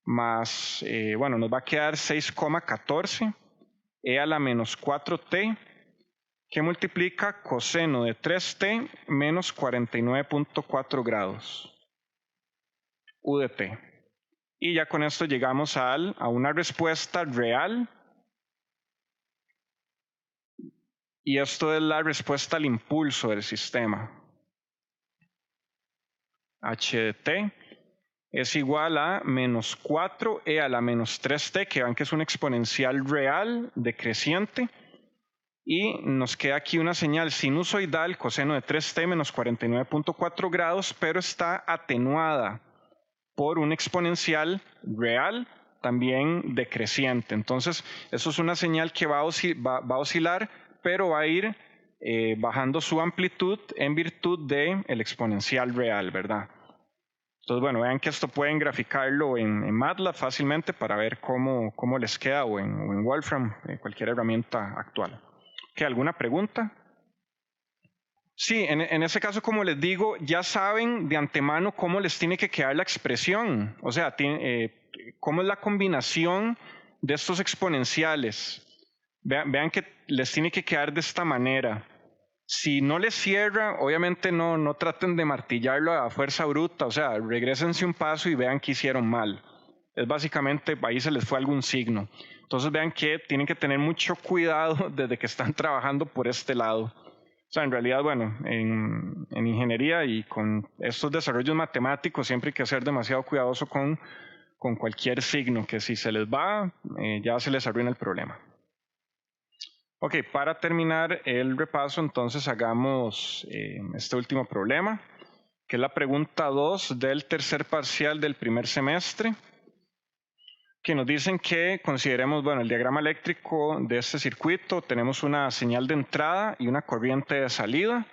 más, nos va a quedar 6,14 e a la menos 4t, que multiplica coseno de 3t menos 49.4 grados, u de t. Y ya con esto llegamos a una respuesta real. Y esto es la respuesta al impulso del sistema. H de t es igual a menos 4e a la menos 3t, que vean que es un exponencial real decreciente. Y nos queda aquí una señal sinusoidal, coseno de 3t menos 49.4 grados, pero está atenuada por un exponencial real también decreciente. Entonces, eso es una señal que va a oscilar, pero va a ir bajando su amplitud en virtud del exponencial real, ¿verdad? Entonces, bueno, vean que esto pueden graficarlo en MATLAB fácilmente para ver cómo les queda, o en Wolfram, cualquier herramienta actual. ¿Qué, alguna pregunta? Sí, en ese caso, como les digo, ya saben de antemano cómo les tiene que quedar la expresión. O sea, cómo es la combinación de estos exponenciales. Vean que les tiene que quedar de esta manera. Si no les cierra, obviamente no traten de martillarlo a fuerza bruta. O sea, regrésense un paso y vean que hicieron mal. Es básicamente, ahí se les fue algún signo. Entonces vean que tienen que tener mucho cuidado desde que están trabajando por este lado. O sea, en realidad, bueno, en ingeniería y con estos desarrollos matemáticos siempre hay que ser demasiado cuidadoso con cualquier signo, que si se les va, ya se les arruina el problema. Ok, para terminar el repaso, entonces hagamos este último problema, que es la pregunta 2 del tercer parcial del primer semestre, que nos dicen que consideremos, bueno, el diagrama eléctrico de este circuito. Tenemos una señal de entrada y una corriente de salida.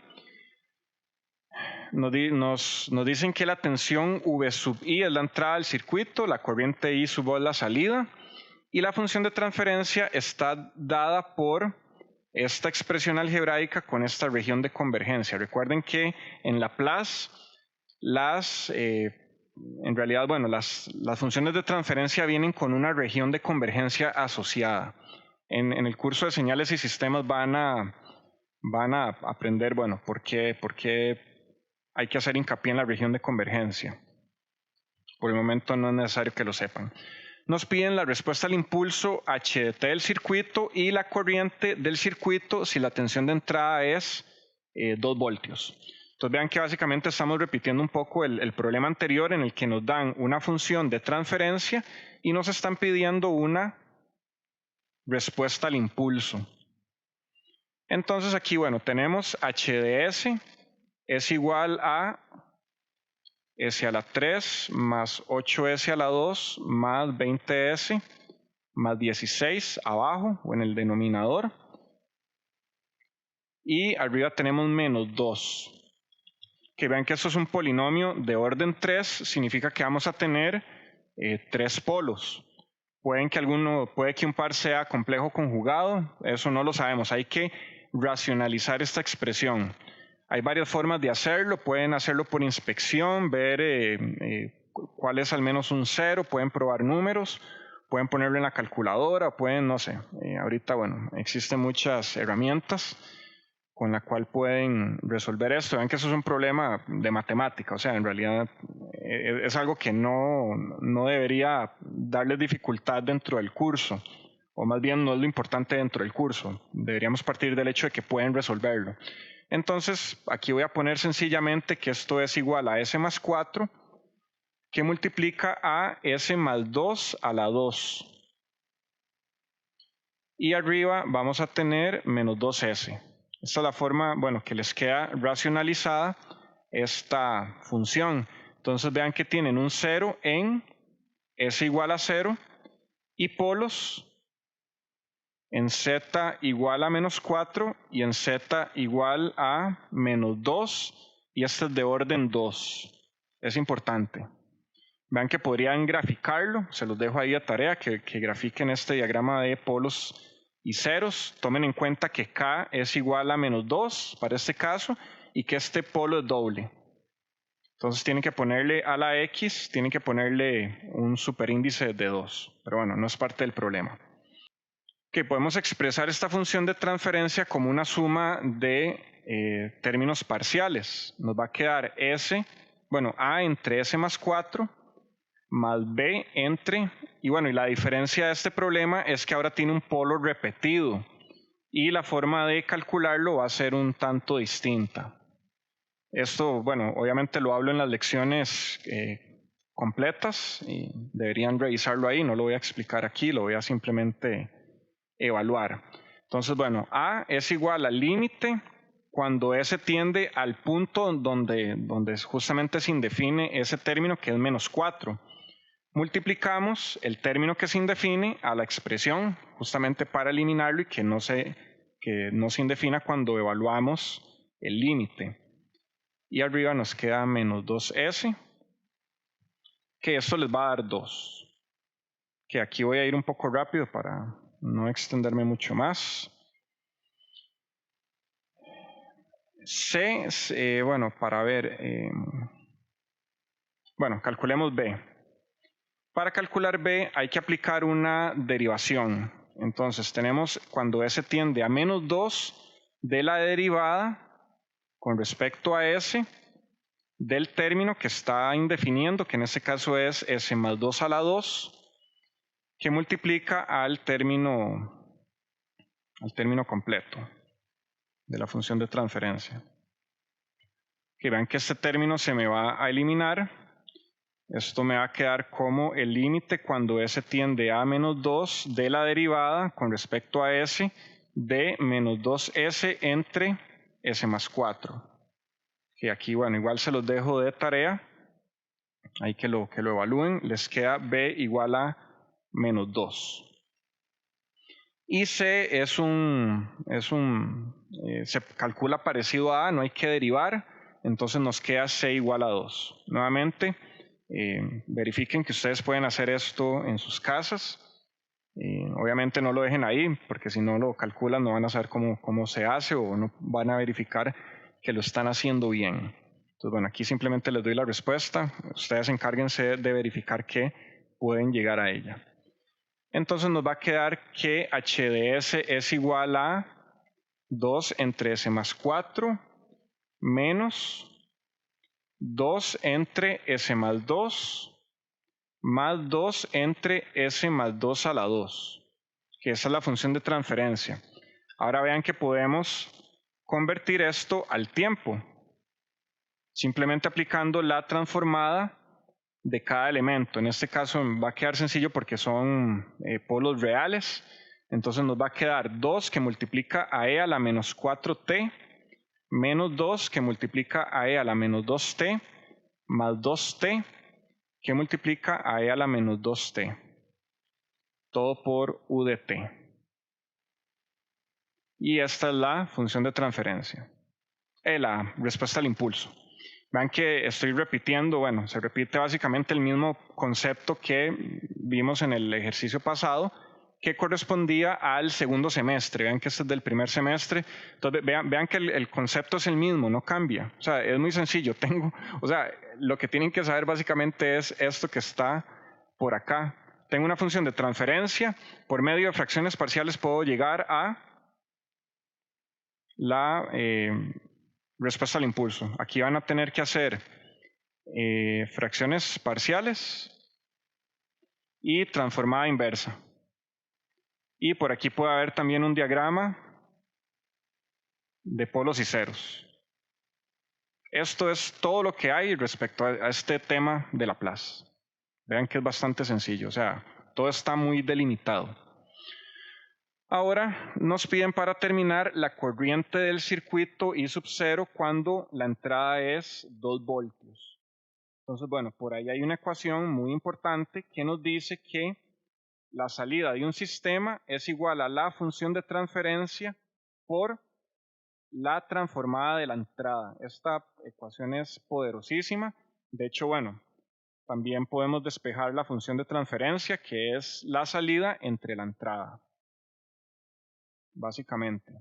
Nos dicen que la tensión V sub I es la entrada del circuito, la corriente I sub O es la salida, y la función de transferencia está dada por esta expresión algebraica con esta región de convergencia. Recuerden que en Laplace en realidad, bueno, las funciones de transferencia vienen con una región de convergencia asociada. En el curso de señales y sistemas van a aprender, bueno, por qué hay que hacer hincapié en la región de convergencia. Por el momento no es necesario que lo sepan. Nos piden la respuesta al impulso H de t del circuito y la corriente del circuito si la tensión de entrada es 2 voltios. Entonces vean que básicamente estamos repitiendo un poco el problema anterior, en el que nos dan una función de transferencia y nos están pidiendo una respuesta al impulso. Entonces aquí, bueno, tenemos H de S es igual a S a la 3 más 8S a la 2 más 20S más 16 abajo o en el denominador. Y arriba tenemos menos 2. Que vean que esto es un polinomio de orden 3, significa que vamos a tener 3 polos. Puede que un par sea complejo conjugado, eso no lo sabemos, hay que racionalizar esta expresión. Hay varias formas de hacerlo, pueden hacerlo por inspección, ver cuál es al menos un 0, pueden probar números, pueden ponerlo en la calculadora, pueden, no sé, ahorita, bueno, existen muchas herramientas con la cual pueden resolver esto. Vean que eso es un problema de matemática, o sea, en realidad es algo que no debería darles dificultad dentro del curso, o más bien no es lo importante dentro del curso. Deberíamos partir del hecho de que pueden resolverlo. Entonces, aquí voy a poner sencillamente que esto es igual a S más 4, que multiplica a S más 2 a la 2. Y arriba vamos a tener menos 2S. Esta es la forma, bueno, que les queda racionalizada esta función. Entonces vean que tienen un 0 en S igual a 0 y polos en Z igual a menos 4 y en Z igual a menos 2, y este es de orden 2. Es importante. Vean que podrían graficarlo, se los dejo ahí de tarea, que grafiquen este diagrama de polos y ceros. Tomen en cuenta que K es igual a -2 para este caso y que este polo es doble. Entonces tienen que ponerle a la X, tienen que ponerle un superíndice de 2. Pero bueno, no es parte del problema. Que podemos expresar esta función de transferencia como una suma de términos parciales. Nos va a quedar A entre S más 4 más B entre, y la diferencia de este problema es que ahora tiene un polo repetido y la forma de calcularlo va a ser un tanto distinta. Esto, obviamente lo hablo en las lecciones completas y deberían revisarlo ahí, no lo voy a explicar aquí, lo voy a simplemente evaluar. Entonces, A es igual al límite cuando S tiende al punto donde justamente se indefine ese término que es -4. Multiplicamos el término que se indefine a la expresión justamente para eliminarlo y que no se indefina cuando evaluamos el límite. Y arriba nos queda -2S, que esto les va a dar 2. Que aquí voy a ir un poco rápido para no extenderme mucho más. Para ver, calculemos B. Para calcular B hay que aplicar una derivación. Entonces tenemos cuando S tiende a -2 de la derivada con respecto a S del término que está indefiniendo, que en este caso es S más 2 a la 2, que multiplica al término completo de la función de transferencia. Que vean que este término se me va a eliminar. Esto me va a quedar como el límite cuando S tiende a -2 de la derivada con respecto a S de -2S entre S más 4. Que aquí, igual se los dejo de tarea. Hay que lo evalúen. Les queda B igual a -2. Y C se calcula parecido a A, no hay que derivar. Entonces nos queda C igual a 2. Nuevamente, verifiquen que ustedes pueden hacer esto en sus casas. Obviamente no lo dejen ahí, porque si no lo calculan no van a saber cómo se hace o no van a verificar que lo están haciendo bien. Entonces, aquí simplemente les doy la respuesta. Ustedes encárguense de verificar que pueden llegar a ella. Entonces nos va a quedar que h de S es igual a 2 entre S más 4 menos 2 entre S más 2 más 2 entre S más 2 a la 2, que esa es la función de transferencia. Ahora vean que podemos convertir esto al tiempo, simplemente aplicando la transformada de cada elemento. En este caso va a quedar sencillo porque son polos reales. Entonces nos va a quedar 2 que multiplica a e a la menos 4t menos 2 que multiplica a e a la menos 2t más 2t que multiplica a e a la menos 2t. Todo por u de t. Y esta es la función de transferencia. La respuesta al impulso. Vean que estoy repitiendo, se repite básicamente el mismo concepto que vimos en el ejercicio pasado, que correspondía al segundo semestre. Vean que este es del primer semestre. Entonces, vean que el concepto es el mismo, no cambia. O sea, es muy sencillo. Lo que tienen que saber básicamente es esto que está por acá. Tengo una función de transferencia. Por medio de fracciones parciales puedo llegar a la respuesta al impulso. Aquí van a tener que hacer fracciones parciales y transformada inversa. Y por aquí puede haber también un diagrama de polos y ceros. Esto es todo lo que hay respecto a este tema de Laplace. Vean que es bastante sencillo, o sea, todo está muy delimitado. Ahora nos piden para terminar la corriente del circuito I sub 0 cuando la entrada es 2 voltios. Entonces, por ahí hay una ecuación muy importante que nos dice que la salida de un sistema es igual a la función de transferencia por la transformada de la entrada. Esta ecuación es poderosísima De hecho, bueno, también podemos despejar la función de transferencia, que es la salida entre la entrada, básicamente.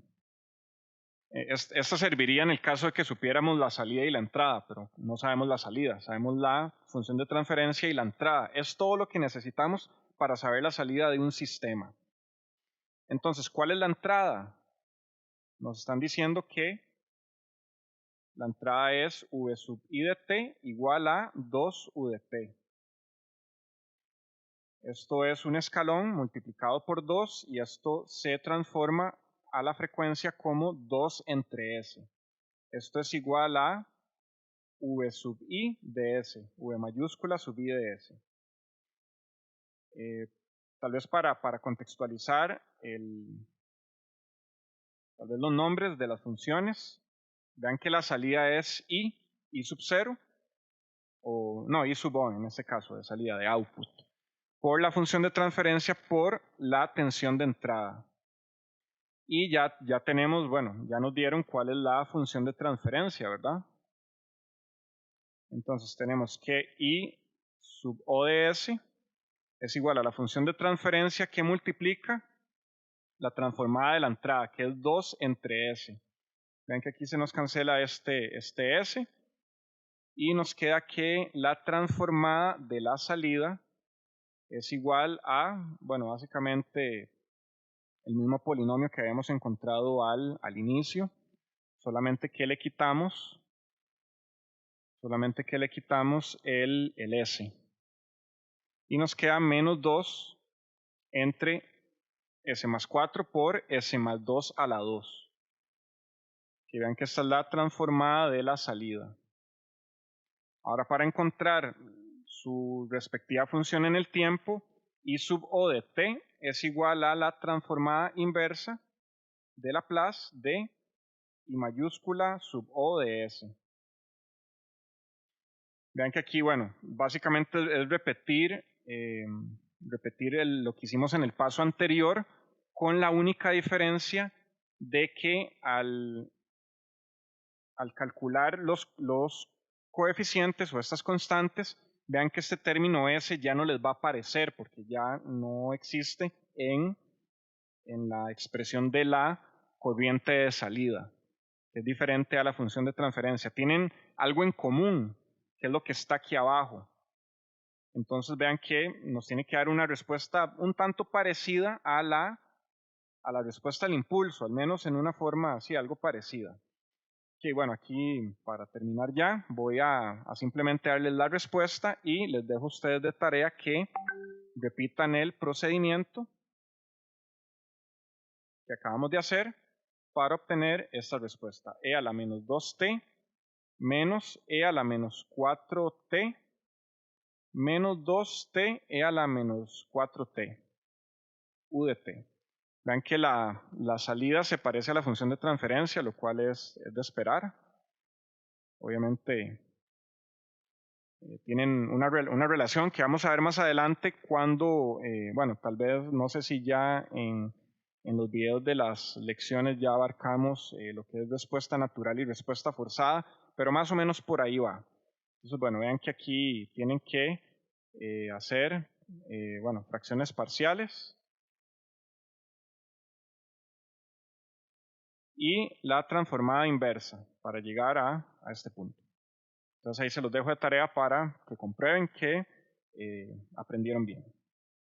Esta serviría en el caso de que supiéramos la salida y la entrada, pero no sabemos la salida, sabemos la función de transferencia y la entrada. Es todo lo que necesitamos para saber la salida de un sistema. Entonces, ¿cuál es la entrada? Nos están diciendo que la entrada es v sub i de t igual a 2u de t. Esto es un escalón multiplicado por 2 y esto se transforma a la frecuencia como 2 entre s. Esto es igual a v sub i de s, v mayúscula sub i de s. Tal vez para contextualizar tal vez los nombres de las funciones, vean que la salida es i sub 0, o no, i sub o en este caso, de salida de output, por la función de transferencia por la tensión de entrada. Y ya tenemos, bueno, ya nos dieron cuál es la función de transferencia, ¿verdad? Entonces tenemos que i sub o de s es igual a la función de transferencia que multiplica la transformada de la entrada, que es 2 entre s. Vean que aquí se nos cancela este s y nos queda que la transformada de la salida es igual a, bueno, básicamente el mismo polinomio que habíamos encontrado al inicio, solamente que le quitamos el s. Y nos queda menos 2 entre s más 4 por s más 2 a la 2. Que vean que esta es la transformada de la salida. Ahora para encontrar su respectiva función en el tiempo, i sub o de t es igual a la transformada inversa de Laplace de i mayúscula sub o de s. Vean que aquí, bueno, básicamente es repetir lo que hicimos en el paso anterior, con la única diferencia de que al calcular los coeficientes o estas constantes, vean que este término s ya no les va a aparecer porque ya no existe en la expresión de la corriente de salida, que es diferente a la función de transferencia. Tienen algo en común, que es lo que está aquí abajo. Entonces vean que nos tiene que dar una respuesta un tanto parecida a la respuesta al impulso, al menos en una forma así, algo parecida. Ok, bueno, aquí para terminar ya, voy a simplemente darles la respuesta y les dejo a ustedes de tarea que repitan el procedimiento que acabamos de hacer para obtener esta respuesta. E a la menos 2t menos e a la menos 4t menos 2t e a la menos 4t u de t. Vean que la salida se parece a la función de transferencia, lo cual es de esperar. Obviamente tienen una relación que vamos a ver más adelante cuando, bueno, tal vez, no sé si ya en los videos de las lecciones ya abarcamos lo que es respuesta natural y respuesta forzada, pero más o menos por ahí va. Entonces, bueno, vean que aquí tienen que hacer, bueno, fracciones parciales y la transformada inversa para llegar a este punto. Entonces ahí se los dejo de tarea para que comprueben que aprendieron bien.